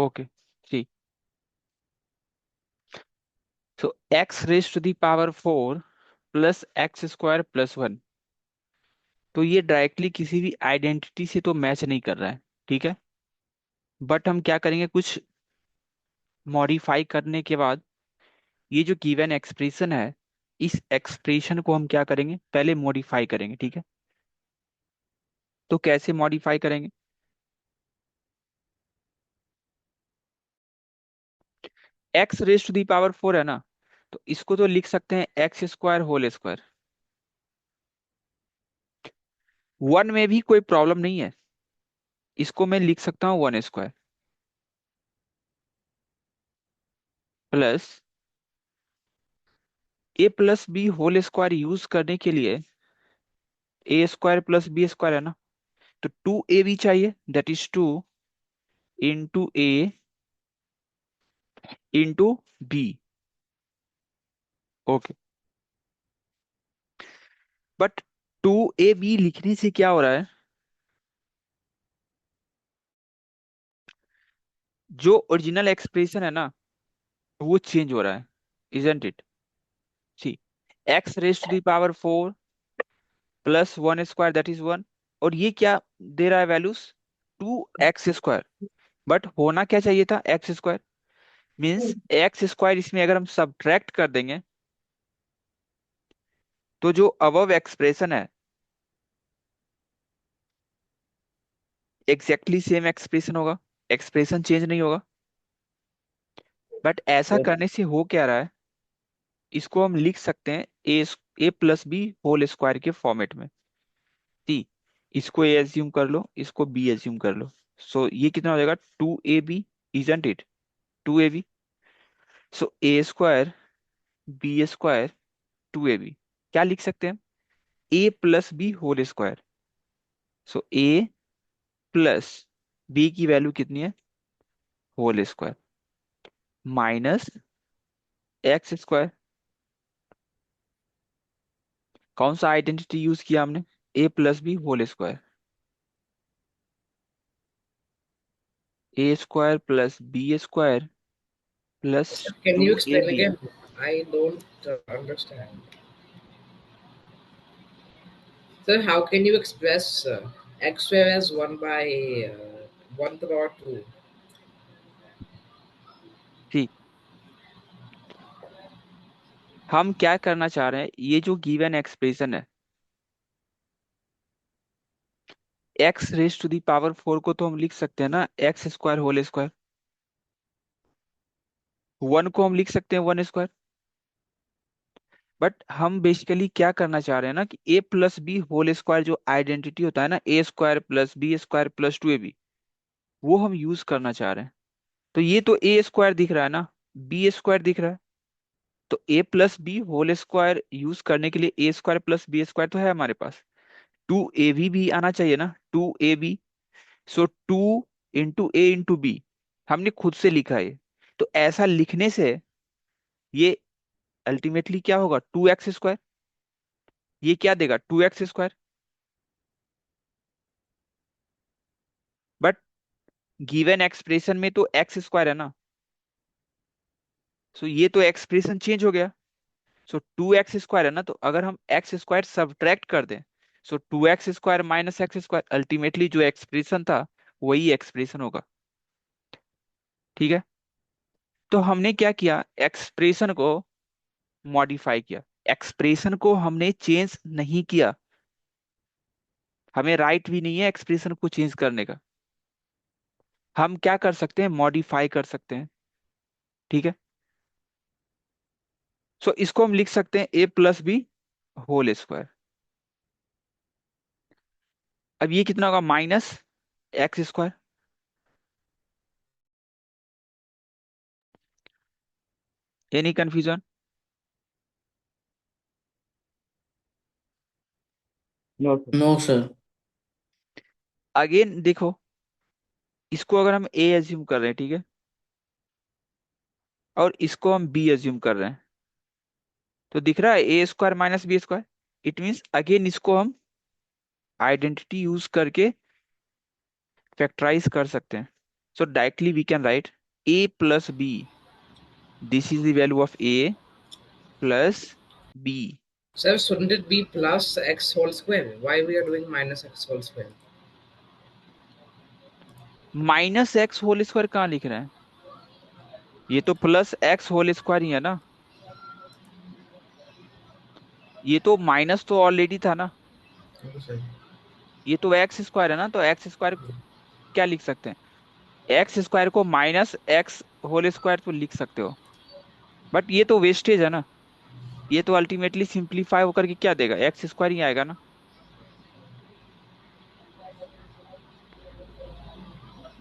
Okay, see. So x raise to the power 4 plus x square plus 1, तो ये directly किसी भी identity से तो मैच नहीं कर रहा है, ठीक है। बट हम क्या करेंगे, कुछ मॉडिफाई करने के बाद ये जो गिवन एक्सप्रेशन है, इस एक्सप्रेशन को हम क्या करेंगे, पहले मॉडिफाई करेंगे, ठीक है। तो कैसे मॉडिफाई करेंगे, x raise to the power 4 है ना, तो इसको तो लिख सकते हैं x square whole square. One में भी कोई प्रॉब्लम नहीं है, इसको मैं लिख सकता हूँ one square plus a plus b whole square use करने के लिए a square plus b square है ना, तो टू ए बी चाहिए, that is two into a into b. Okay, but two a b लिखने से क्या हो रहा है, जो ओरिजिनल एक्सप्रेशन है ना, वो चेंज हो रहा है, isn't it. See, x raise to the power 4 plus one square that is one, और ये क्या दे रहा है values, two x square. But होना क्या चाहिए था, x square. Means x square इसमें अगर हम सब्ट्रैक्ट कर देंगे, तो जो अबव एक्सप्रेशन है एग्जैक्टली सेम एक्सप्रेशन होगा, एक्सप्रेशन चेंज नहीं होगा। बट ऐसा Yes. करने से हो क्या रहा है, इसको हम लिख सकते हैं a plus b whole square के फॉर्मेट में। टी, इसको ए एज्यूम कर लो, इसको बी एज्यूम कर लो। सो ये कितना हो जाएगा, two a b, isn't it, two a b. So a square b square two a b, क्या लिख सकते हैं, a plus b whole square. So a plus b की वैल्यू कितनी है, whole square minus x square. कौन सा identity use किया हमने, a plus b whole square, a square plus b square plus Sir, can two you a explain b. again? I don't understand. Sir, how can you express x square as 1 by 1 power 2? ठीक, हम क्या करना चाह रहे हैं, ये जो given expression है, x raise to the power 4 को तो हम लिख सकते हैं ना x square whole square, one को हम लिख सकते हैं वन स्क्वायर। बट हम बेसिकली क्या करना चाह रहे हैं ना, कि a plus b whole square जो आइडेंटिटी होता है ना, a square plus b square plus two a b, वो हम यूज करना चाह रहे हैं। तो ये तो ए स्क्वायर दिख रहा है ना, बी स्क्वायर दिख रहा है, तो a plus b whole square use करने के लिए a square plus b square तो है हमारे पास, टू ए भी आना चाहिए ना, two a b. So two into a into b, हमने खुद से लिखा है। तो ऐसा लिखने से ये अल्टीमेटली क्या होगा, टू एक्स स्क्वायर, ये क्या देगा, two x square. But given expression में तो एक्स स्क्वायर है ना, सो ये तो एक्सप्रेशन चेंज हो गया। सो टू एक्स स्क्वायर है ना, तो अगर हम एक्स स्क्वायर सब्ट्रैक्ट कर दें, so two x square minus x square, ultimately जो एक्सप्रेशन था वही एक्सप्रेशन होगा, ठीक है। तो हमने क्या किया, एक्सप्रेशन को मॉडिफाई किया, एक्सप्रेशन को हमने चेंज नहीं किया, हमें राइट भी नहीं है एक्सप्रेशन को चेंज करने का। हम क्या कर सकते हैं, मॉडिफाई कर सकते हैं, ठीक है। सो इसको हम लिख सकते हैं a plus b whole square. अब ये कितना होगा, minus x square. Any confusion, No, sir. No, sir. Again देखो, इसको अगर हम ए एज्यूम कर रहे हैं, ठीक है, और इसको हम बी एज्यूम कर रहे हैं, तो दिख रहा है a square minus b square. It means again इसको हम आइडेंटिटी यूज करके फैक्टराइज कर सकते हैं। So directly we can write a plus b. This is the value of a plus b. So shouldn't it be plus x whole square? Why we are doing minus x whole square? Minus x whole square कहाँ लिख रहे हैं? ये तो plus x whole square ही है ना. ये तो माइनस तो ऑलरेडी था ना. Okay, sir. ये तो एक्स स्क्वायर है ना, तो एक्स स्क्वायर क्या लिख सकते हैं? एक्स स्क्वायर को माइनस एक्स होल स्क्वायर तो लिख सकते हो. बट ये तो वेस्टेज है ना. ये तो अल्टीमेटली सिंप्लीफाई होकर के क्या देगा? एक्स स्क्वायर ही आएगा ना.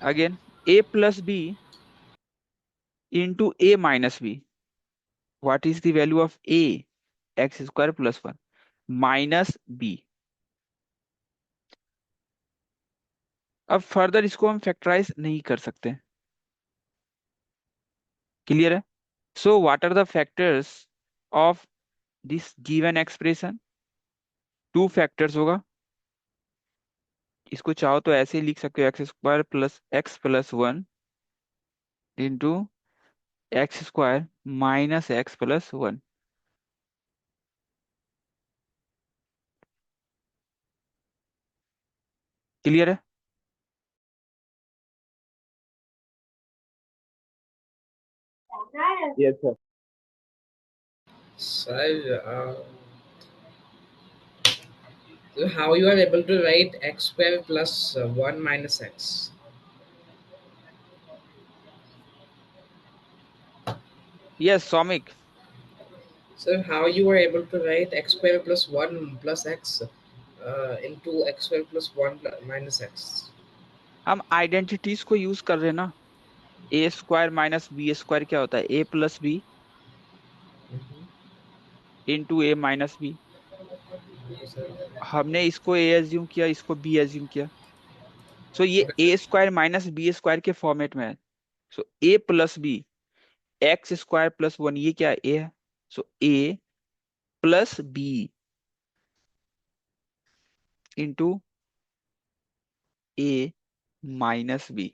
Again a plus b into a minus b. What is the value of a? X square plus one minus b. अब फर्दर इसको हम फैक्टराइज नहीं कर सकते. क्लियर है? So what are the factors of this given expression? Two factors होगा. इसको चाहो तो ऐसे ही लिख सकते हो, x square plus x plus one into x square minus x plus one. Clear है? Yes, sir. So, so how you are able to write x square plus 1 minus x? Yes Soumik. So how you are able to write x square plus 1 plus x into x square plus 1 minus x? हम identities को use कर रहे हैं ना. A square minus b square क्या होता है? ए plus B Mhm. Into a minus B. Okay, sir. हमने इसको ए एज्यूम किया, इसको बी एज्यूम किया. सो ये Okay, a sir. Square minus b square के फॉर्मेट में है. So a plus b x square plus one, ये क्या है? ए है. So a plus b into a minus b.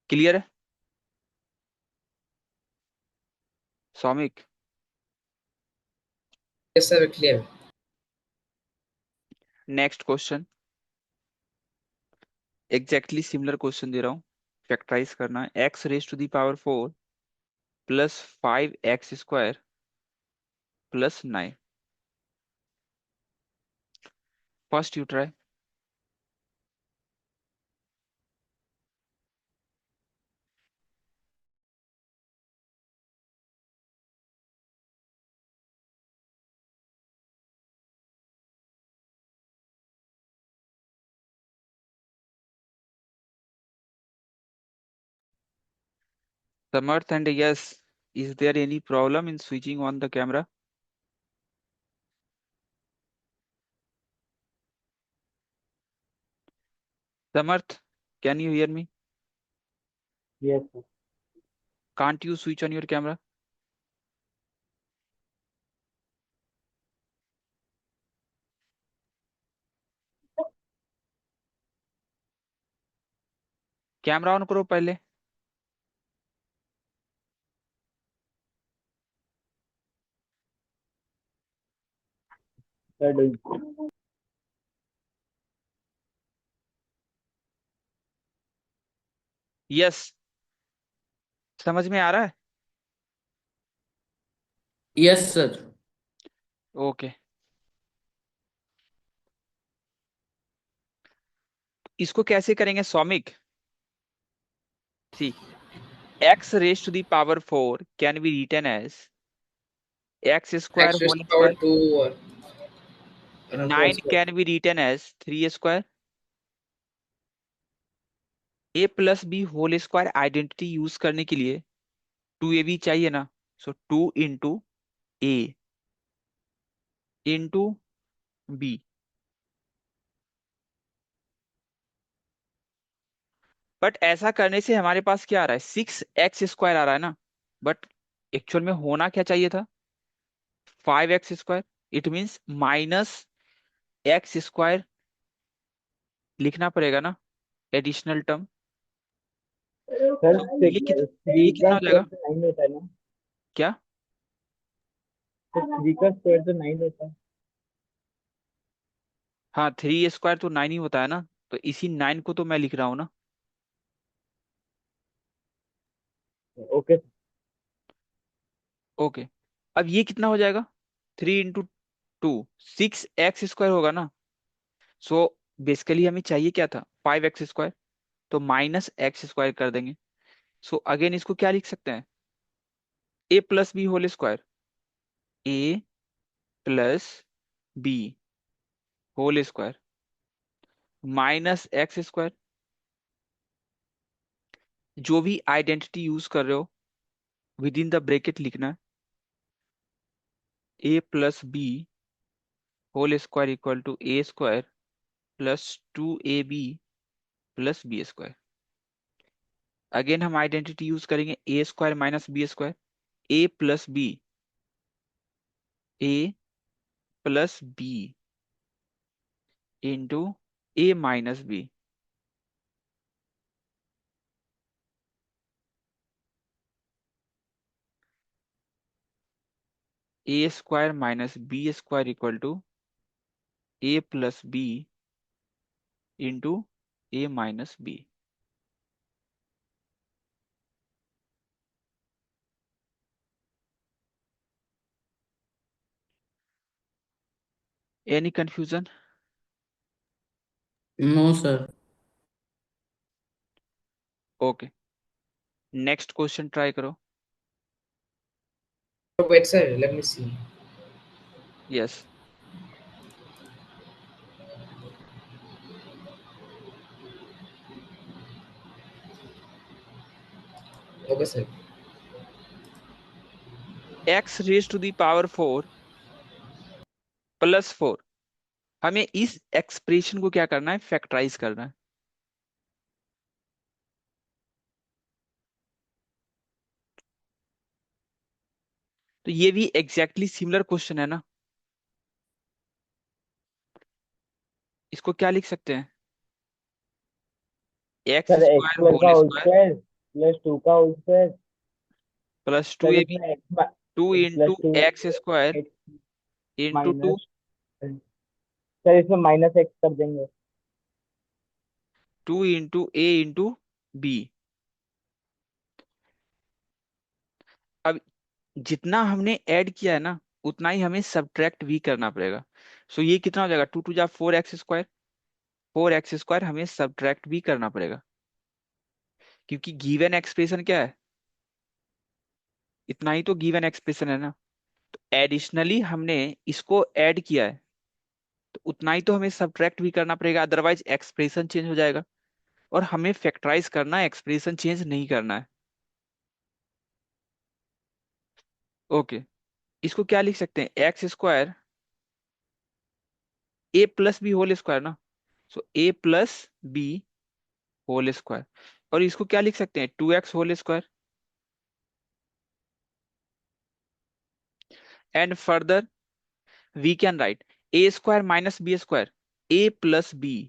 Clear है Soumik? Yes, sir, clear. Next question. Exactly similar question दे रहा हूँ. फैक्टराइज करना है. X raise to the power four plus five x square plus nine. First you try. Samarth and yes, is there any problem in switching on the camera? Samarth, can you hear me? Yes, sir. Can't you switch on your camera? Camera on करो पहले. Sir, doing. Yes. समझ में आ रहा है? Yes, sir. Okay. इसको कैसे करेंगे Soumik? See, x raise to the power four can be written as x square X raised whole to power square. 2 whole nine square. Can be written as three square. A plus b whole square identity use करने के लिए two a b चाहिए ना. So two into a into b. But ऐसा करने से हमारे पास क्या आ रहा है? सिक्स एक्स स्क्वायर आ रहा है ना. बट एक्चुअल में होना क्या चाहिए था? Five x square. It means minus x square लिखना पड़ेगा ना. Additional term. सर तो ये सिक्स कितना, थ्री ये कितना का हो स्क्वायर जाएगा? तो 9 होता है ना? क्या? तो 3 का स्क्वायर तो 9 होता है। हाँ, 3 स्क्वायर तो 9 ही होता है ना, तो इसी 9 को तो मैं लिख रहा हूँ ना। ओके। ओके। अब ये कितना हो जाएगा? 3 इंटू 2 6 एक्स स्क्वायर होगा ना। सो बेसिकली हमें चाहिए क्या था? 5 एक्स स्क्वायर। तो -एक्स स्क्वायर कर देंगे। सो अगेन इसको क्या लिख सकते हैं? a+b whole square. a+b whole square -x square. जो भी आइडेंटिटी यूज कर रहे हो विद इन द ब्रैकेट लिखना है। a+b whole square equal to a² +2ab +b²। Again हम आइडेंटिटी यूज करेंगे, a² - b²। a+b, a+b into a-b। a² - b² equal to a+b into a-b। Any confusion? No sir. Okay, next question try करो। Oh, wait, sir. Let me see. Yes. Okay, sir. x⁴ +4। हमें इस expression को क्या करना है? Factorise करना है। तो ये भी एग्जैक्टली सिमिलर क्वेश्चन है ना। इसको क्या लिख सकते हैं? X sir x square square का whole whole square square plus 2 का whole square. Plus two sir a b इसमें two plus into 2 x square x into two minus. Sir इसमें माइनस एक्स कर देंगे। 2 इंटू a इंटू बी। अब जितना हमने add किया है ना, उतना ही हमें सब्ट्रैक्ट भी करना पड़ेगा। सो ये कितना हो जाएगा? 2 × 2 = 4 एक्स स्क्वायर। 4 एक्स स्क्वायर हमें सब्ट्रैक्ट भी करना पड़ेगा, क्योंकि गिवन एक्सप्रेशन क्या है? इतना ही तो गिवन एक्सप्रेशन है ना। तो एडिशनली हमने इसको ऐड किया है, तो उतना ही तो हमें सब्ट्रैक्ट भी करना पड़ेगा, अदरवाइज एक्सप्रेशन चेंज हो जाएगा। और हमें फैक्टराइज करना है, एक्सप्रेशन चेंज नहीं करना है। ओके, इसको क्या लिख सकते हैं? x² a+b होल स्क्वायर ना। सो a+b होल स्क्वायर। और इसको क्या लिख सकते हैं? 2x whole square. And further we can write a² - b²।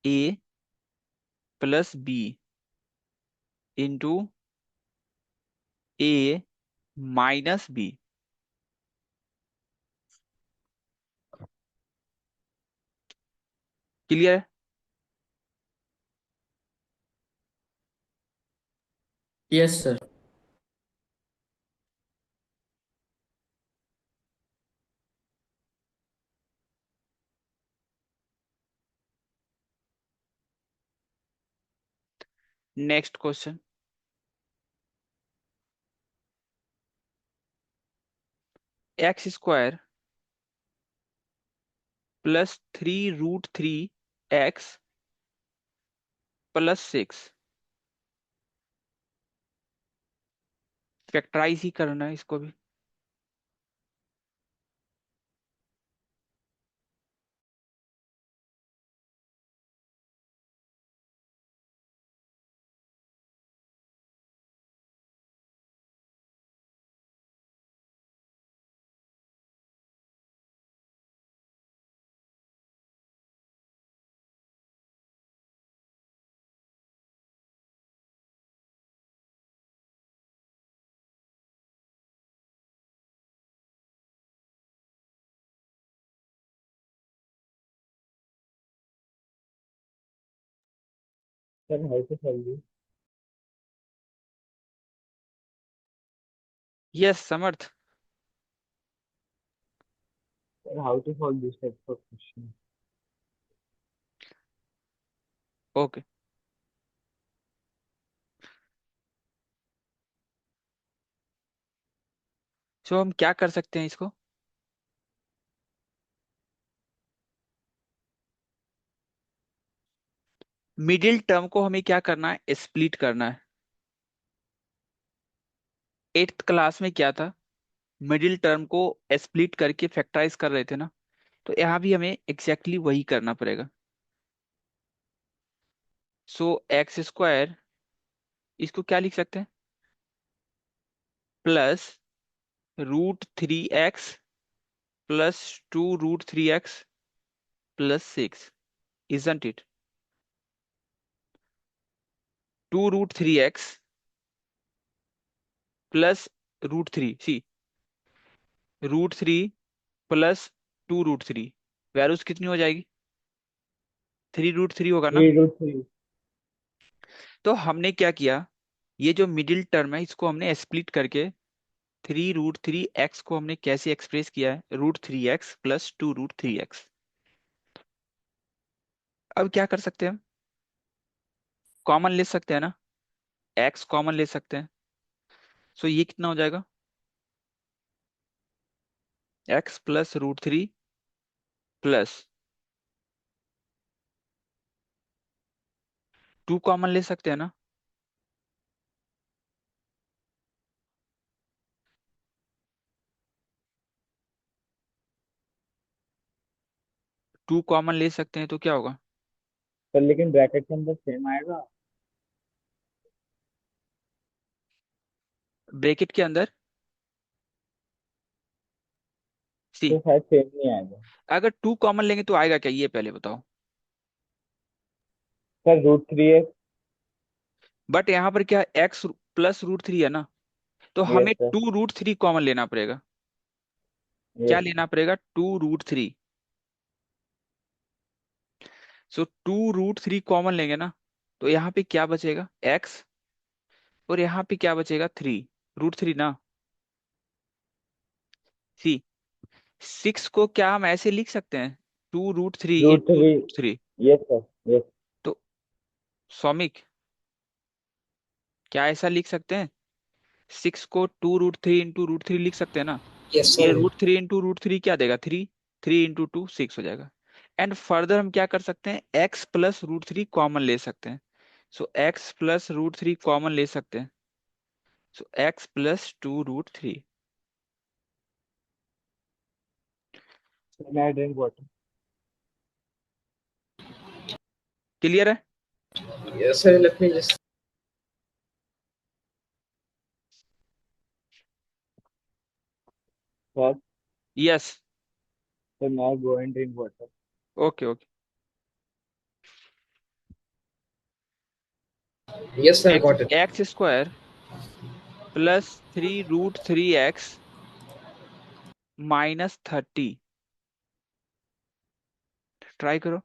a+b into a-b। Clear है? Yes sir. Next question. x² +3√3x +6। Factorize ही करना है इसको भी। Sir, how to solve this? Yes Samarth. Sir, how to solve this type of question? Okay, so हम क्या कर सकते हैं इसको, मिडिल टर्म को हमें क्या करना है, स्प्लिट करना है। एट्थ क्लास में क्या था, मिडिल टर्म को स्प्लिट करके फैक्टराइज कर रहे थे ना, तो यहाँ भी हमें एग्जैक्टली वही करना पड़ेगा। सो एक्स स्क्वायर, इसको क्या लिख सकते हैं, plus √3x plus 2√3x plus 6, isn't it. 2√3x plus √3, see √3 plus 2√3, values कितनी हो जाएगी, 3√3 होगा ना। 3 root 3. तो हमने क्या किया, ये जो मिडिल टर्म है इसको हमने स्प्लिट करके 3√3x को हमने कैसे एक्सप्रेस किया है, √3x प्लस 2√3x। अब क्या कर सकते हैं हम, कॉमन ले सकते हैं ना, x कॉमन ले सकते हैं। सो ये कितना हो जाएगा, x प्लस √3 प्लस 2 कॉमन ले सकते हैं ना, 2 कॉमन ले सकते हैं तो क्या होगा, सर लेकिन ब्रैकेट के अंदर सेम आएगा। ब्रैकेट के अंदर, सी तो शायद सेम नहीं आएगा। अगर 2 कॉमन लेंगे तो आएगा क्या, ये पहले बताओ। Sir √3x. बट यहाँ पर क्या, x प्लस √3 है ना, तो यस हमें सर. 2√3 कॉमन लेना पड़ेगा। क्या यस. लेना पड़ेगा, 2√3। सो 2√3 कॉमन लेंगे ना, तो यहाँ पे क्या बचेगा, x, और यहाँ पे क्या बचेगा, 3√3 ना। सी 6 को क्या हम ऐसे लिख सकते हैं, 2√3 root into three root three. Yes sir. Yes. तो सौमिक, क्या ऐसा लिख सकते हैं, 6 को 2√3 इंटू √3 लिख सकते हैं ना। Yes, ये sir. √3 इंटू √3 क्या देगा, 3, 3 इंटू 2 6 हो जाएगा। एंड फर्दर हम क्या कर सकते हैं, x प्लस √3 कॉमन ले सकते हैं। सो x प्लस √3 कॉमन ले सकते हैं, सो x प्लस 2√3। मैं ड्रिंक वाटर. क्लियर है। Yes, sir. Let me just. Sir. Yes, sir मैं go and drink water. Okay okay. Yes, sir. X Got it. X square plus 3√3x -30, try करो।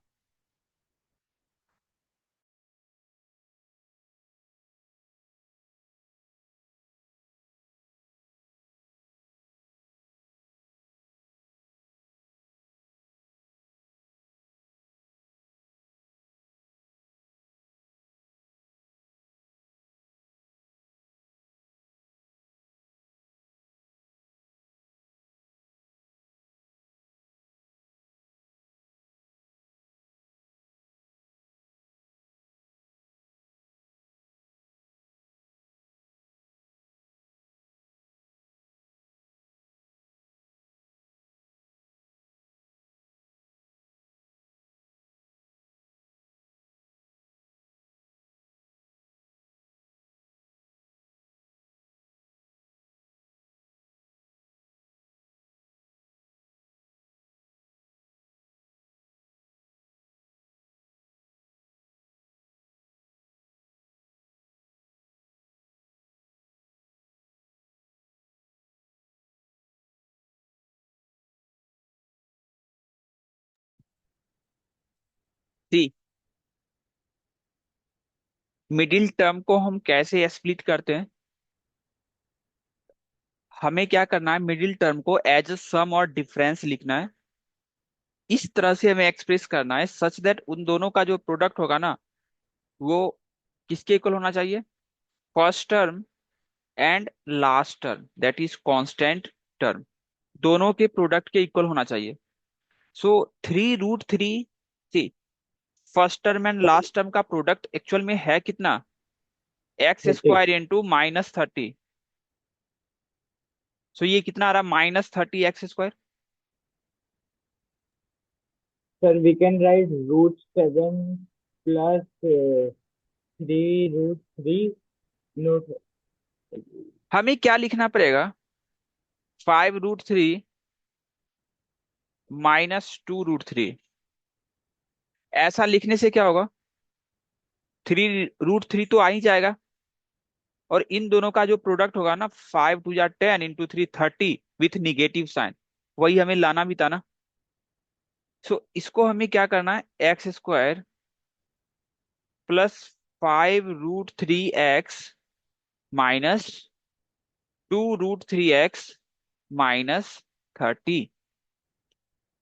See middle term को हम कैसे split करते हैं? हमें क्या करना है, मिडिल टर्म को एज अ सम और डिफरेंस लिखना है। इस तरह से हमें एक्सप्रेस करना है सच दैट उन दोनों का जो प्रोडक्ट होगा ना, वो किसके इक्वल होना चाहिए? First term and last term, that is constant term, दोनों के प्रोडक्ट के इक्वल होना चाहिए। So 3√3, see, first term and last term का प्रोडक्ट एक्चुअल में है कितना? एक्स 30. Square into -30। सो ये कितना आ रहा? -30 x²। Sir, we can write √7 plus 3√3. No, हमें क्या लिखना पड़ेगा? 5√3 -2√3। ऐसा लिखने से क्या होगा? 3√3 तो आ ही जाएगा, और इन दोनों का जो प्रोडक्ट होगा ना, 5 2 10 इंटू 3 30 विथ निगेटिव साइन, वही हमें लाना भी था ना। सो इसको हमें क्या करना है? x² +5√3x -2√3x -30।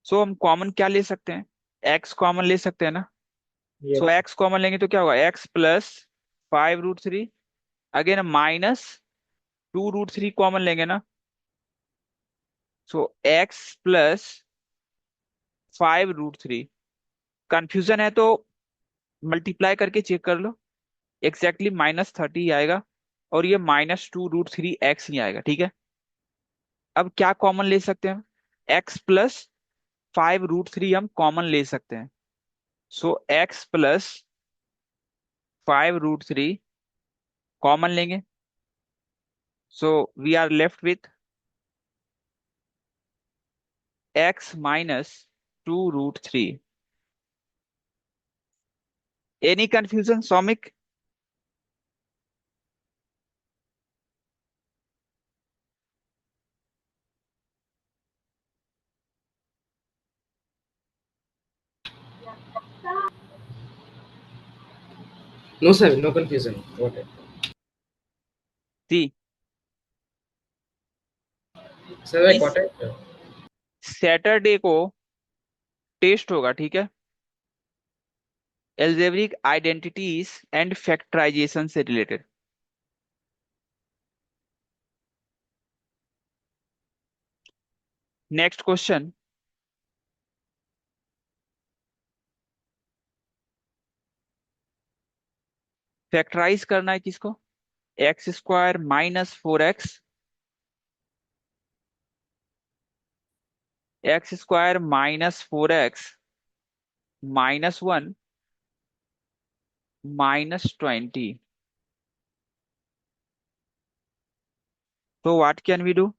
सो हम कॉमन क्या ले सकते हैं? x कॉमन ले सकते हैं ना। yes. सो x कॉमन लेंगे तो क्या होगा? x +5√3, अगेन -2√3 कॉमन लेंगे ना। सो x +5√3। कंफ्यूजन है तो मल्टीप्लाई करके चेक कर लो, एग्जैक्टली -30 आएगा, और ये -2√3x ही आएगा, ठीक है। अब क्या कॉमन ले सकते हैं हम? x +5√3 हम कॉमन ले सकते हैं। सो x +5√3 कॉमन लेंगे, so we are left with x -2√3। Any confusion Soumik? No, sir, no confusion. Got it. See, Sir, I is got it. Saturday को टेस्ट होगा, ठीक है, एल्जेब्रिक आइडेंटिटीज एंड फैक्टराइजेशन से रिलेटेड। नेक्स्ट क्वेश्चन, फैक्टराइज करना है किसको? x² -4x, x² -4x -1 -20। तो what can we do?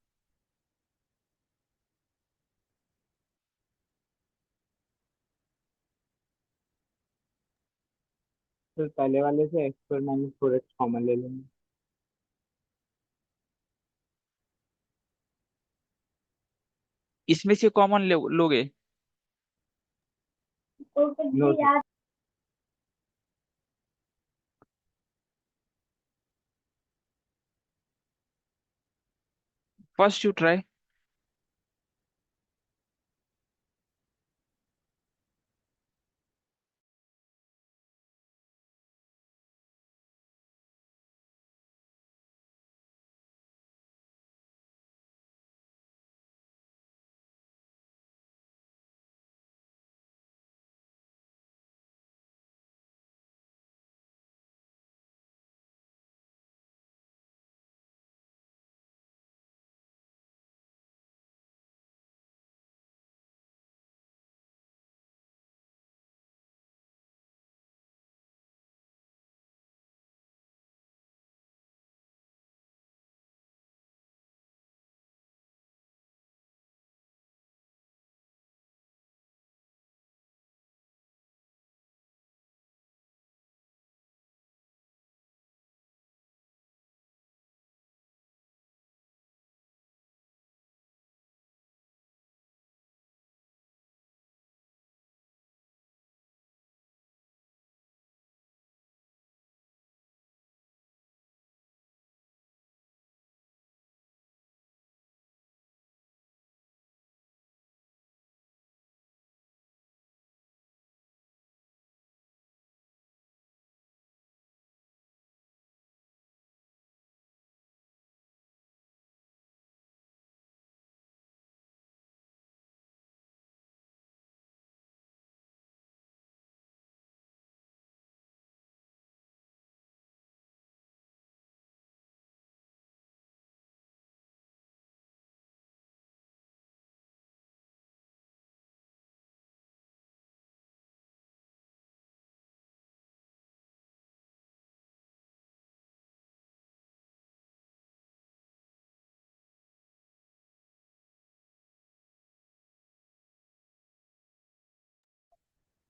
तो पहले वाले से x² - 4x कॉमन ले लेंगे. इसमें से कॉमन लोगे? No, sir. First you try.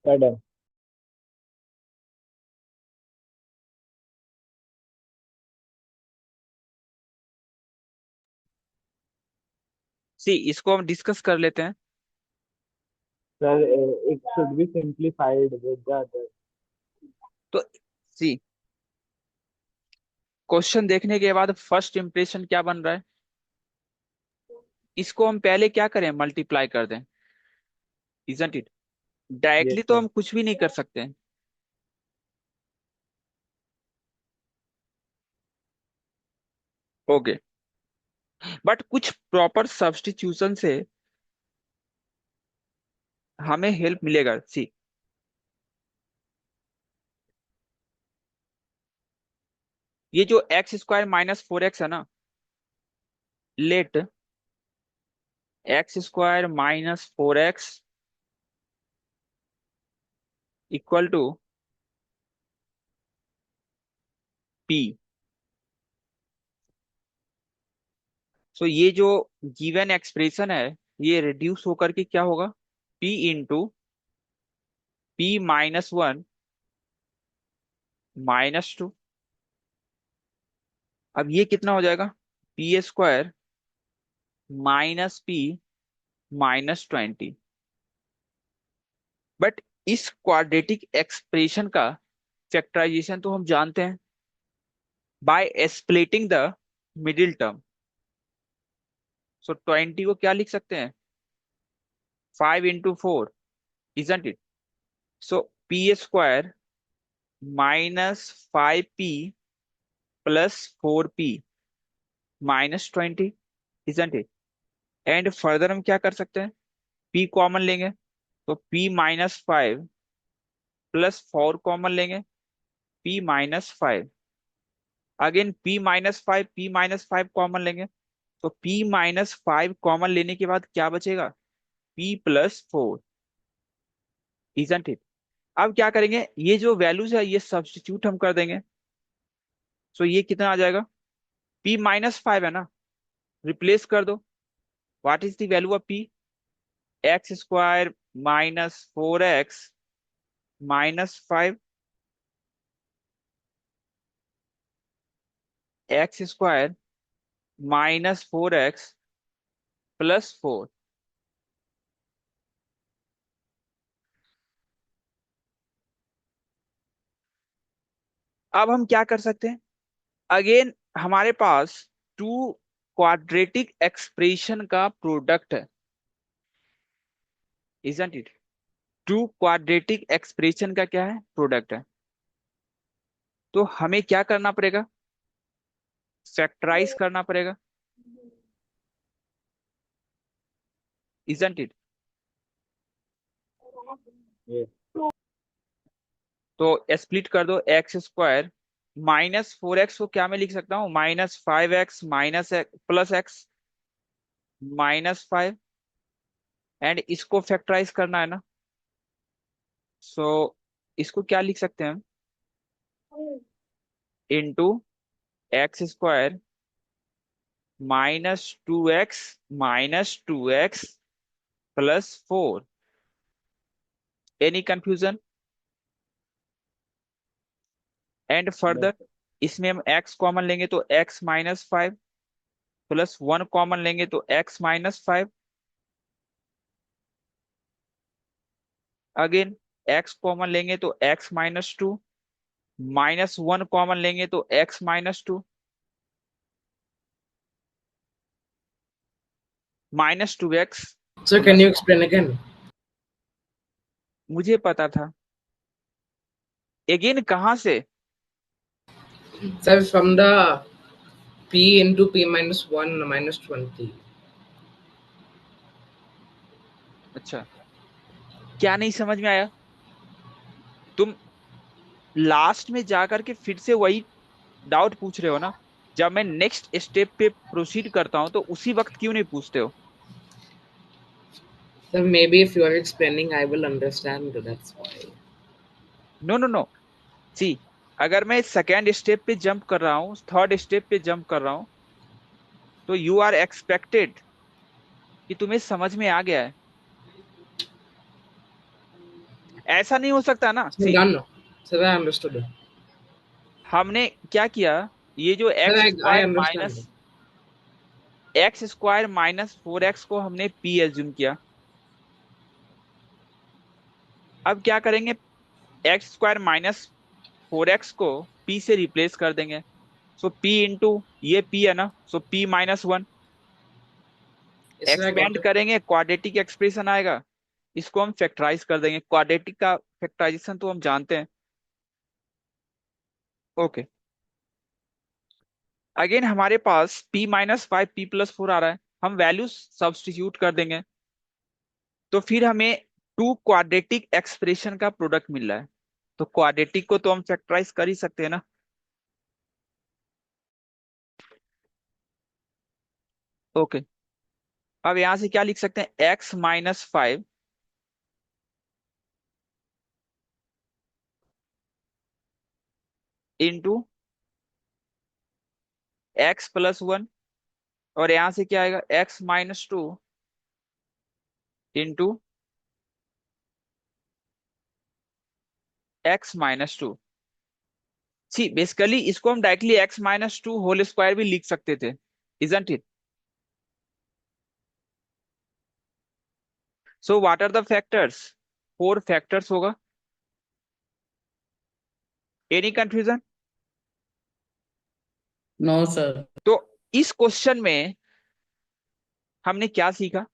Done. सी इसको हम डिस्कस कर लेते हैं। Sir, it should be simplified with the other. तो सी क्वेश्चन देखने के बाद फर्स्ट इंप्रेशन क्या बन रहा है, इसको हम पहले क्या करें, मल्टीप्लाई कर दें, इजंट इट। Yes, डायरेक्टली तो sir. हम कुछ भी नहीं कर सकते, ओके, बट कुछ प्रॉपर सब्स्टिट्यूशन से हमें हेल्प मिलेगा। सी ये जो x² - 4x है ना, let x² - 4x equal to p। So ये जो गिवन एक्सप्रेशन है, ये रिड्यूस होकर के क्या होगा, p इंटू p-1 -2। अब ये कितना हो जाएगा, p² -p -20। बट इस क्वाड्रेटिक एक्सप्रेशन का फैक्टराइजेशन तो हम जानते हैं, by splitting the middle term. So 20 को क्या लिख सकते हैं, 5 × 4, isn't it. So p² -5p +4p -20, isn't it. And further हम क्या कर सकते हैं, p कॉमन लेंगे तो p-5 +4 कॉमन लेंगे, p-5। Again p-5 p-5 common लेंगे तो p-5 कॉमन लेने के बाद क्या बचेगा, p +4, इजंट इट। अब क्या करेंगे, ये जो वैल्यूज है ये सब्स्टिट्यूट हम कर देंगे। सो ये कितना आ जाएगा, p-5 है ना, रिप्लेस कर दो। What is the value of p, x² - 4x - 5, x² - 4x +4। अब हम क्या कर सकते हैं, अगेन हमारे पास टू क्वाड्रेटिक एक्सप्रेशन का प्रोडक्ट है, isn't it. Two quadratic expression का क्या है, प्रोडक्ट है। तो हमें क्या करना पड़ेगा, फैक्टराइज करना पड़ेगा, इजंट इट। Yes. तो स्प्लिट कर दो, x² -4x को क्या मैं लिख सकता हूँ, -5x +x -5। एंड इसको फैक्टराइज करना है ना, सो इसको क्या लिख सकते हैं हम, into x² -2x +4। Any confusion, and No. Further इसमें हम x कॉमन लेंगे तो x-5 +1 कॉमन लेंगे तो x-5। अगेन x कॉमन लेंगे तो x-2, -1 कॉमन लेंगे तो x-2, -2x Sir, can you +4। explain again? मुझे पता था, अगेन कहाँ से, Sir, from the p into p-1 -20. अच्छा क्या नहीं समझ में आया, तुम लास्ट में जाकर के फिर से वही डाउट पूछ रहे हो ना, जब मैं नेक्स्ट स्टेप पे प्रोसीड करता हूं तो उसी वक्त क्यों नहीं पूछते हो। Sir, maybe if you are explaining, I will understand. That's why. No no no, see अगर मैं सेकेंड स्टेप पे जंप कर रहा हूँ, थर्ड स्टेप पे जंप कर रहा हूँ, तो यू आर एक्सपेक्टेड कि तुम्हें समझ में आ गया है। ऐसा नहीं हो सकता ना, So C. done. Sir, I understood. हमने क्या किया, ये जो Sir, x I square understand. Minus -4x को हमने p एज्यूम किया। अब क्या करेंगे, x² - 4x को p से रिप्लेस कर देंगे। सो p इंटू ये p है ना, सो p-1। Yes, sir, I got expand it. करेंगे, क्वाड्रेटिक एक्सप्रेशन आएगा। इसको हम फैक्टराइज कर देंगे, क्वाड्रेटिक का फैक्टराइजेशन तो हम जानते हैं। ओके, अगेन हमारे पास p-5 p+4 आ रहा है, हम वैल्यू सब्स्टिट्यूट कर देंगे। तो फिर हमें टू क्वाड्रेटिक एक्सप्रेशन का प्रोडक्ट मिल रहा है। तो क्वाड्रेटिक को तो हम फैक्टराइज कर ही सकते हैं ना। ओके, अब यहां से क्या लिख सकते हैं, x-5 इंटू x+1, और यहां से क्या आएगा, x-2 into x-2। See basically इसको हम डायरेक्टली x-2 होल स्क्वायर भी लिख सकते थे, isn't it? So what are the factors, 4 factors होगा। Any confusion? No, sir. तो इस क्वेश्चन में हमने क्या सीखा,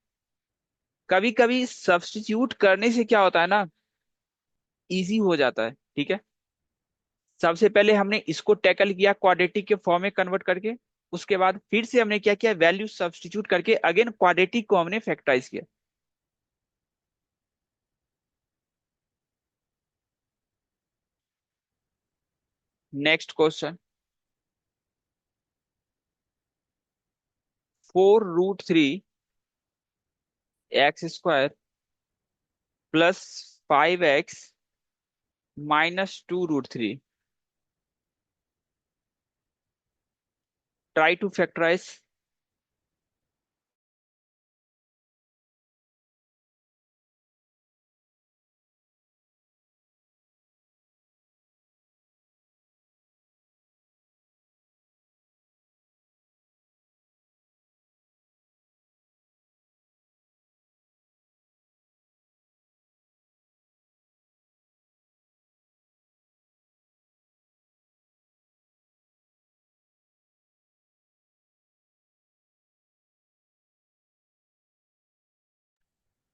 कभी कभी सब्स्टिट्यूट करने से क्या होता है ना, इजी हो जाता है, ठीक है। सबसे पहले हमने इसको टैकल किया क्वाड्रेटिक के फॉर्म में कन्वर्ट करके, उसके बाद फिर से हमने क्या किया, वैल्यू सब्स्टिट्यूट करके अगेन क्वाड्रेटिक को हमने फैक्टराइज किया। Next question, 4√3 x² +5x -2√3, try to factorise.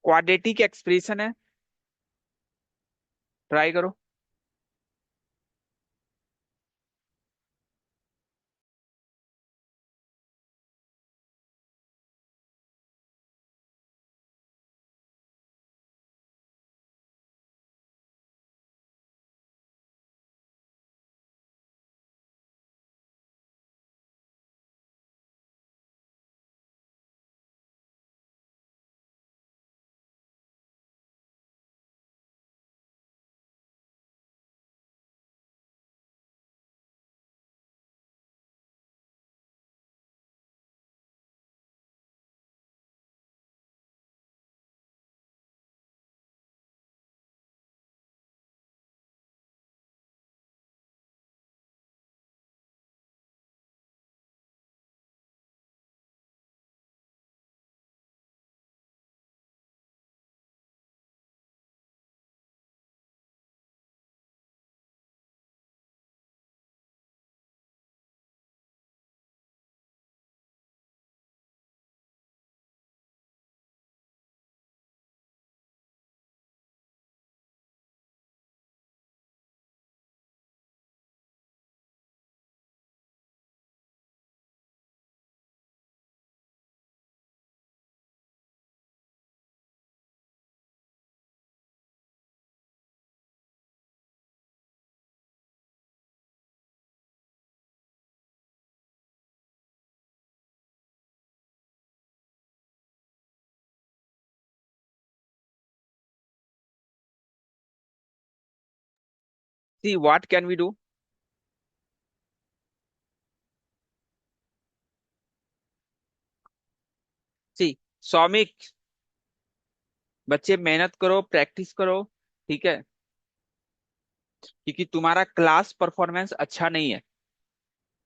Quadratic expression है, ट्राई करो। See what can we do. See, Soumik, बच्चे मेहनत करो, प्रैक्टिस करो, ठीक है, क्योंकि तुम्हारा क्लास परफॉर्मेंस अच्छा नहीं है,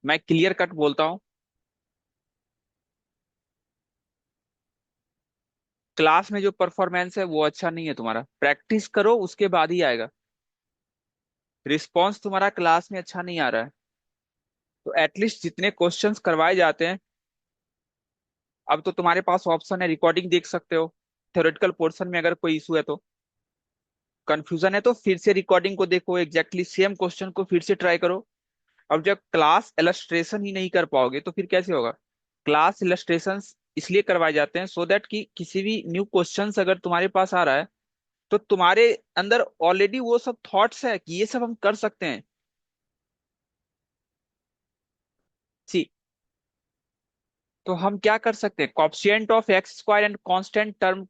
मैं क्लियर कट बोलता हूँ। क्लास में जो परफॉर्मेंस है वो अच्छा नहीं है तुम्हारा, प्रैक्टिस करो उसके बाद ही आएगा। रिस्पॉन्स तुम्हारा क्लास में अच्छा नहीं आ रहा है, तो एटलीस्ट जितने क्वेश्चंस करवाए जाते हैं, अब तो तुम्हारे पास ऑप्शन है रिकॉर्डिंग देख सकते हो। थ्योरेटिकल पोर्शन में अगर कोई इशू है तो, कंफ्यूजन है तो फिर से रिकॉर्डिंग को देखो, एग्जैक्टली सेम क्वेश्चन को फिर से ट्राई करो। अब जब क्लास इलस्ट्रेशन ही नहीं कर पाओगे तो फिर कैसे होगा। क्लास इलस्ट्रेशन इसलिए करवाए जाते हैं सो दैट कि किसी भी न्यू क्वेश्चंस अगर तुम्हारे पास आ रहा है तो तुम्हारे अंदर ऑलरेडी वो सब थॉट्स है कि ये सब हम कर सकते हैं। सी, तो हम क्या कर सकते हैं, coefficient of x square and constant term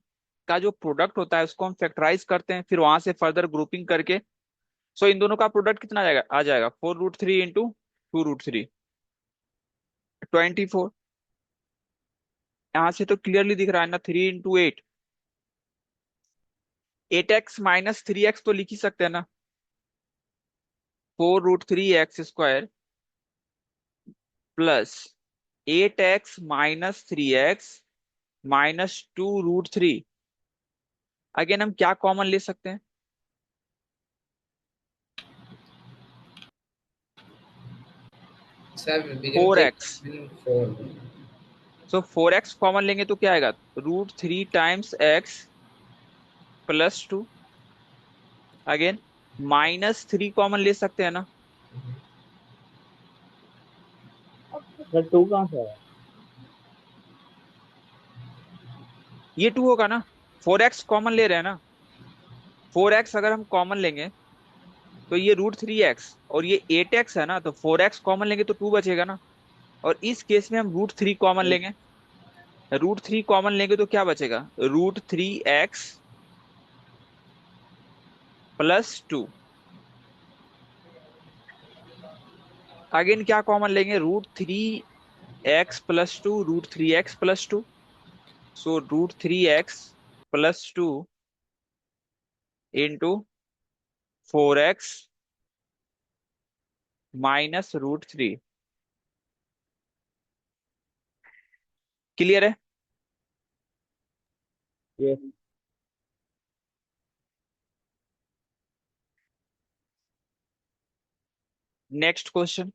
का जो प्रोडक्ट होता है उसको हम फैक्टराइज करते हैं, फिर वहां से फर्दर ग्रुपिंग करके। सो इन दोनों का प्रोडक्ट कितना आ जाएगा 4√3 इंटू 2√3, 24। यहाँ से तो क्लियरली दिख रहा है ना, 3 इंटू 8, 8x - 3x तो लिख ही सकते हैं ना। 4√3 x² plus 8x - 3x - 2√3। Again हम क्या कॉमन ले सकते हैं, 7. We can four take x 4. So 4x common लेंगे तो क्या आएगा, √3 टाइम्स x +2। अगेन -3 कॉमन ले सकते हैं ना। सर टू कहाँ से आया? ये 2 होगा ना, 4x कॉमन ले रहे हैं ना। 4x अगर हम कॉमन लेंगे तो ये √3x, और ये 8x है ना, तो 4x कॉमन लेंगे तो 2 बचेगा ना। और इस केस में हम √3 कॉमन लेंगे, √3 कॉमन लेंगे तो क्या बचेगा, √3x +2। अगेन क्या कॉमन लेंगे, √3x + 2, √3x + 2। सो √3x + 2 इंटू 4x - √3। क्लियर है। ये next question,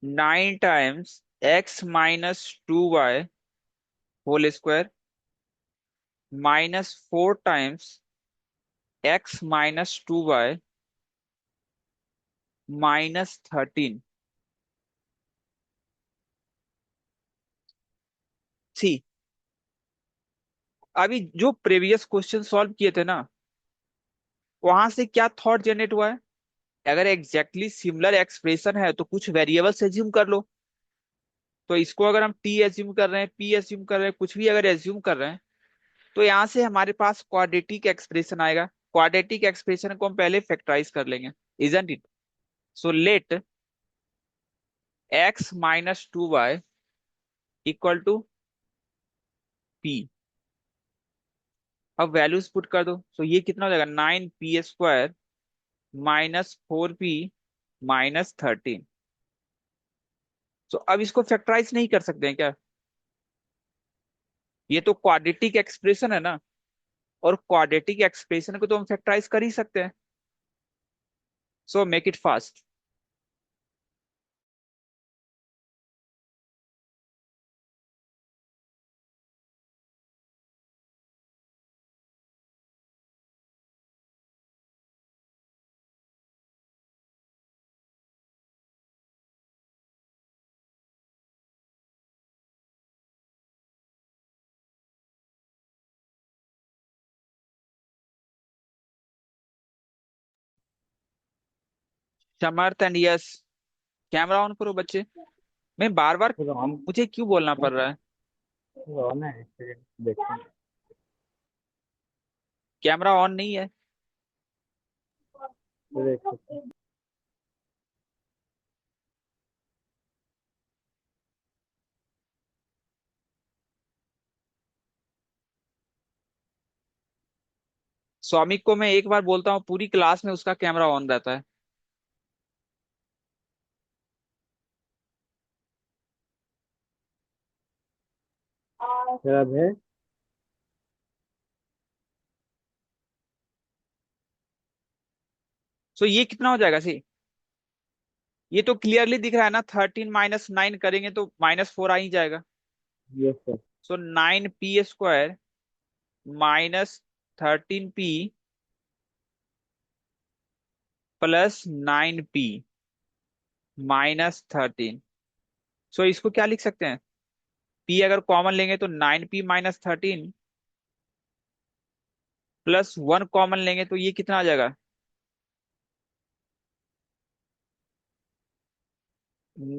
9 times x - 2y whole square -4 times x - 2y -13। See, अभी जो प्रीवियस क्वेश्चन सॉल्व किए थे ना, वहां से क्या थॉट जनरेट हुआ है, अगर एग्जैक्टली सिमिलर एक्सप्रेशन है तो कुछ वेरिएबल्स एज्यूम कर लो। तो इसको अगर हम टी एज्यूम कर रहे हैं, पी एज्यूम कर रहे हैं, कुछ भी अगर एज्यूम कर रहे हैं, तो यहाँ से हमारे पास क्वाड्रेटिक एक्सप्रेशन आएगा। क्वाड्रेटिक एक्सप्रेशन को हम पहले फैक्टराइज कर लेंगे, isn't it. So let x - 2y equal to P. अब वैल्यूज पुट कर दो, सो ये कितना हो जाएगा, 9p² -4p - 13। सो अब इसको फैक्टराइज नहीं कर सकते हैं क्या, ये तो क्वाड्रेटिक एक्सप्रेशन है ना, और क्वाड्रेटिक एक्सप्रेशन को तो हम फैक्टराइज कर ही सकते हैं। So make it fast. Samarth and yes, camera on करो बच्चे। मैं बार बार, फिर ऑन मुझे क्यों बोलना पड़ रहा है, ऑन है, एक सेकंड देखते हैं। कैमरा ऑन नहीं है। फिर एक सेकंड। सौमिक को मैं एक बार बोलता हूँ, पूरी क्लास में उसका कैमरा ऑन रहता है। खराब है। सो ये कितना हो जाएगा? सी, ये तो क्लियरली दिख रहा है ना, 13 - 9 करेंगे तो -4 आ ही जाएगा। Yes sir. सो 9p² -13p +9p -13। सो इसको क्या लिख सकते हैं? p अगर कॉमन लेंगे तो 9p -13 +1 कॉमन लेंगे तो ये कितना आ जाएगा?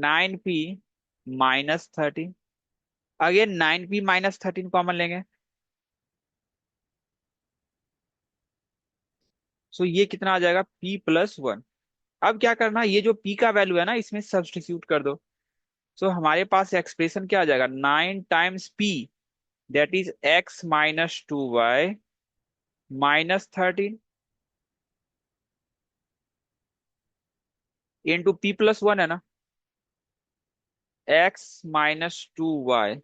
9p -13। अगेन 9p -13 कॉमन लेंगे, सो ये कितना आ जाएगा? p+1। अब क्या करना है, ये जो p का वैल्यू है ना, इसमें सब्स्टिट्यूट कर दो। सो हमारे पास एक्सप्रेशन क्या आ जाएगा? 9 times p, that is x - 2y -13 into p+1 है ना, x - 2y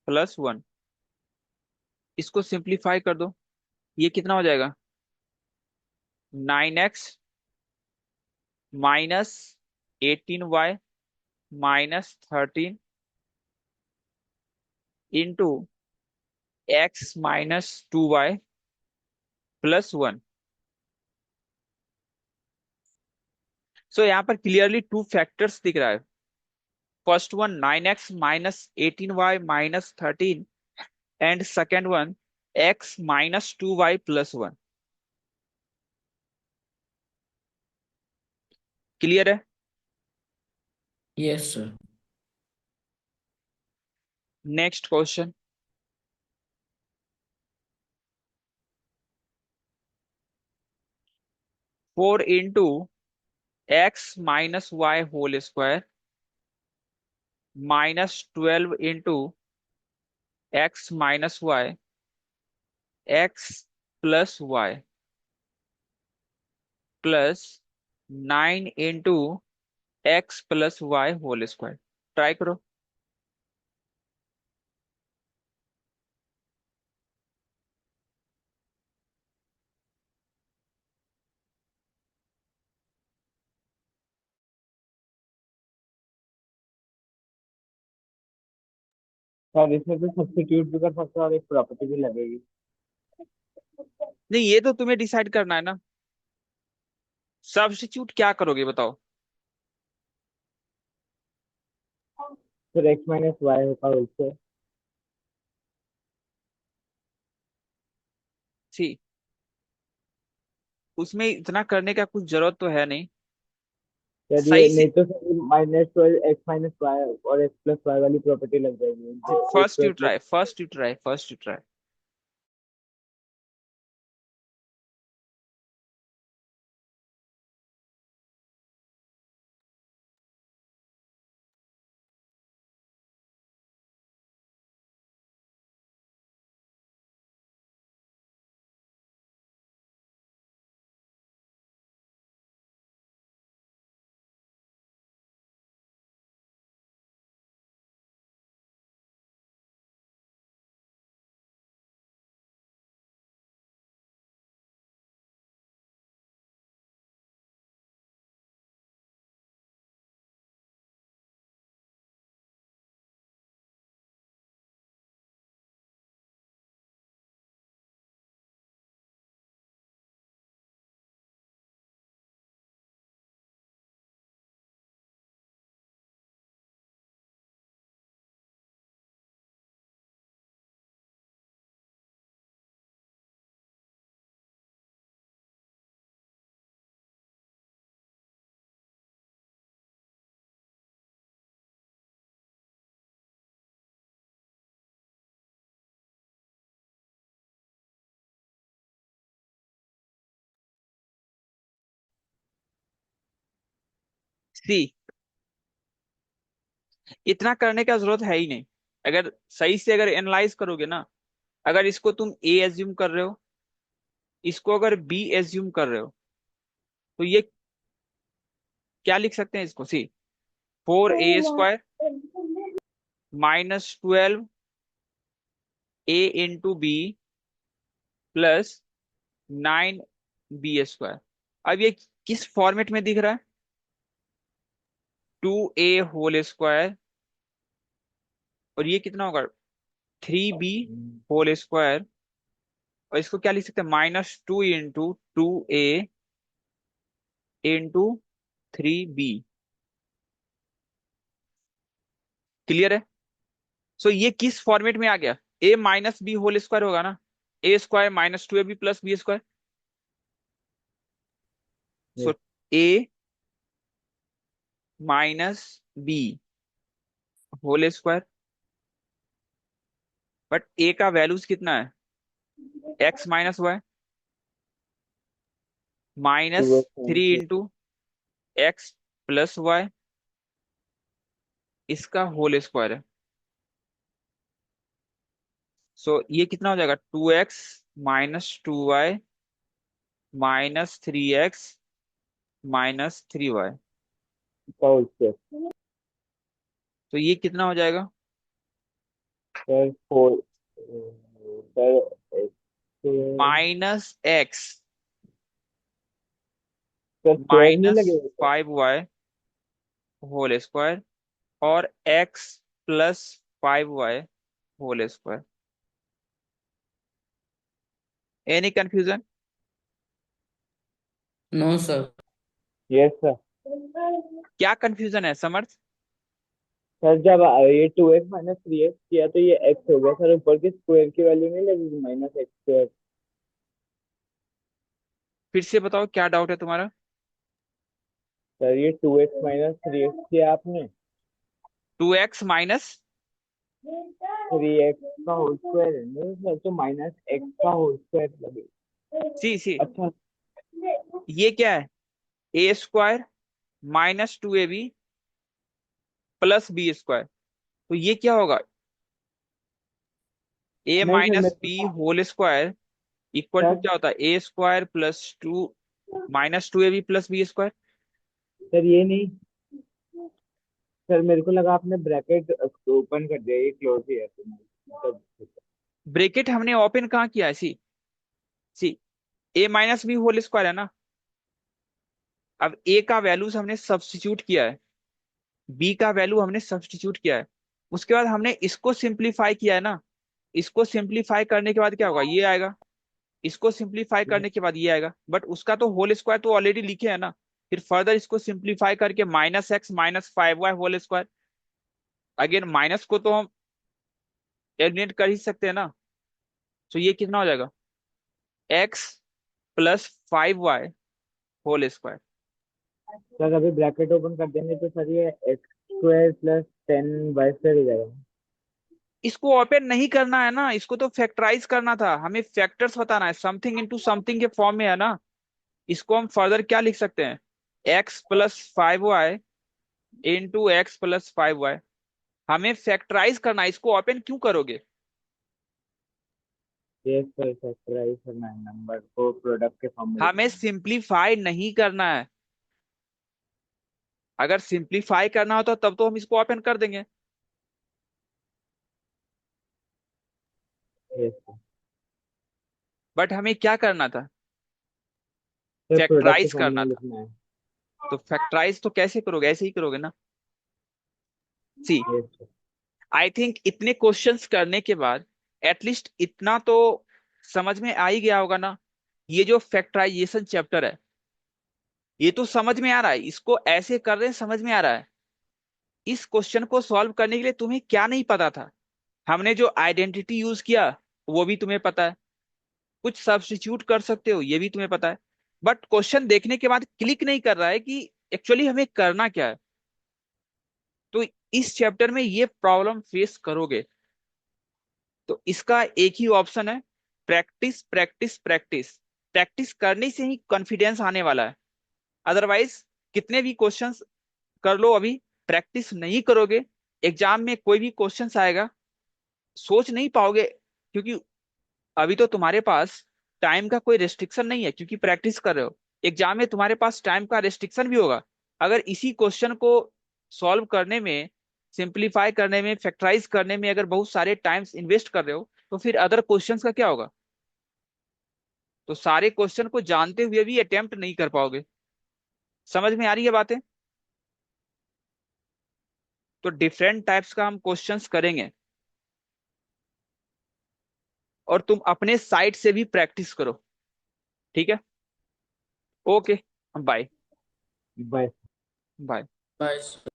+1। इसको सिंप्लीफाई कर दो, ये कितना हो जाएगा? 9x - 18y -13 into x - 2y +1। सो यहाँ पर क्लियरली टू फैक्टर्स दिख रहा है। First one 9x - 18y -13 and second one x - 2y +1। Clear है? Yes, sir. Next question. 4 × x - y² -12 × x - y x + y +9 × x + y² try करो। Sir इसमें तो substitute भी कर सकते हैं और एक प्रॉपर्टी भी लगेगी। नहीं, ये तो तुम्हें डिसाइड करना है ना, सब्स्टिट्यूट क्या करोगे बताओ। फिर x - y होगा उससे। सी, उसमें इतना करने का कुछ जरूरत तो है नहीं। सर ये सही से नहीं तो सर -12 x - y और x + y वाली प्रॉपर्टी लग जाएगी, first you x² try, + first you try. See, इतना करने का जरूरत है ही नहीं। अगर सही से अगर एनालाइज करोगे ना, अगर इसको तुम ए एज्यूम कर रहे हो, इसको अगर बी एज्यूम कर रहे हो, तो ये क्या लिख सकते हैं इसको? सी, 4a² -12 a × b plus 9b²। अब ये किस फॉर्मेट में दिख रहा है? 2a² और ये कितना होगा? 3b² और इसको क्या लिख सकते हैं? -2 × 2a × 3b। क्लियर है? सो ये किस फॉर्मेट में आ गया? a - b² होगा ना, a² -2ab plus b²। So Yes. a - b² but a का वैल्यूज कितना है? x - y to -3 × x + y, इसका होल स्क्वायर है। सो ये कितना हो जाएगा? 2x - 2y -3x - 3y। का होल स्क्वायर। तो ये कितना हो जाएगा? Sir four sir -x sir square नहीं लगेगा सर? -5y होल स्क्वायर और x + 5y whole square. Any confusion? No, sir. Yes sir. क्या कंफ्यूजन है समर्थ? सर जब ये 2x - 3x किया तो ये x हो गया सर, ऊपर के स्क्वायर की वैल्यू नहीं लगेगी -x²? फिर से बताओ क्या डाउट है तुम्हारा? सर ये 2x - 3x किया आपने, 2x माइनस 3x का होल स्क्वायर है नहीं सर, तो -x का होल स्क्वायर लगेगा। सी सी, अच्छा। ये क्या है? a² -2ab plus b²। तो ये क्या होगा? a नहीं सर - मेरे b को whole square equal to sir क्या होता है? a² + 2 -2ab plus b²। Sir ये नहीं सर, मेरे को लगा आपने ब्रैकेट ओपन कर दिया, ये क्लोज ही है तो मतलब। ब्रेकेट हमने ओपन कहाँ किया है? सी सी, a - b होल स्क्वायर है ना। अब a का वैल्यूज हमने सब्स्टिट्यूट किया है, b का वैल्यू हमने सब्स्टिट्यूट किया है, उसके बाद हमने इसको सिंप्लीफाई किया है ना। इसको सिंप्लीफाई करने के बाद क्या होगा? ये आएगा। इसको सिंप्लीफाई करने के बाद ये आएगा, बट उसका तो होल स्क्वायर तो ऑलरेडी लिखे है ना। फिर फर्दर इसको सिंप्लीफाई करके -x -5y whole square. Again minus को तो हम एलिमिनेट कर ही सकते हैं ना। तो ये कितना हो जाएगा? x + 5y whole square. Sir अभी ब्रैकेट ओपन कर देंगे तो सर ये x² + 10y² हो जाएगा। इसको ओपन नहीं करना है ना, इसको तो फैक्टराइज करना था, हमें फैक्टर्स बताना है, समथिंग इनटू समथिंग के फॉर्म में है ना। इसको हम फर्दर क्या लिख सकते हैं? x + 5y x + 5y। हमें फैक्टराइज करना है, इसको ओपन क्यों करोगे? ये सर फैक्टराइज करना है, नंबर को प्रोडक्ट के फॉर्म में हमें लिखना है। सिंप्लीफाई नहीं करना है। अगर सिंप्लीफाई करना होता तब तो हम इसको ओपन कर देंगे। Yes sir. बट हमें क्या करना था? सर प्रोडक्ट के फैक्टराइज फॉर्म करना में था। लिखना है। तो फैक्टराइज तो कैसे करोगे? ऐसे ही करोगे ना। सी, यस सर। आई थिंक इतने क्वेश्चंस करने के बाद एटलीस्ट इतना तो समझ में आ ही गया होगा ना। ये जो फैक्टराइजेशन चैप्टर है, ये तो समझ में आ रहा है, इसको ऐसे कर रहे हैं समझ में आ रहा है। इस क्वेश्चन को सॉल्व करने के लिए तुम्हें क्या नहीं पता था? हमने जो आइडेंटिटी यूज किया वो भी तुम्हें पता है, कुछ सब्स्टिट्यूट कर सकते हो ये भी तुम्हें पता है। बट क्वेश्चन देखने के बाद क्लिक नहीं कर रहा है कि एक्चुअली हमें करना क्या है। तो इस चैप्टर में ये प्रॉब्लम फेस करोगे। तो इसका एक ही ऑप्शन है, प्रैक्टिस प्रैक्टिस प्रैक्टिस। प्रैक्टिस करने से ही कॉन्फिडेंस आने वाला है। अदरवाइज कितने भी क्वेश्चंस कर लो, अभी प्रैक्टिस नहीं करोगे, एग्जाम में कोई भी क्वेश्चंस आएगा सोच नहीं पाओगे, क्योंकि अभी तो तुम्हारे पास टाइम का कोई रेस्ट्रिक्शन नहीं है क्योंकि प्रैक्टिस कर रहे हो। एग्जाम में तुम्हारे पास टाइम का रेस्ट्रिक्शन भी होगा। अगर इसी क्वेश्चन को सॉल्व करने में, सिंप्लीफाई करने में, फैक्टराइज करने में अगर बहुत सारे टाइम्स इन्वेस्ट कर रहे हो तो फिर अदर क्वेश्चंस का क्या होगा? तो सारे क्वेश्चन को जानते हुए भी अटेम्प्ट नहीं कर पाओगे। समझ में आ रही है बातें? तो डिफरेंट टाइप्स का हम क्वेश्चंस करेंगे और तुम अपने साइड से भी प्रैक्टिस करो। ठीक है? Okay, bye. Bye. Bye. Bye.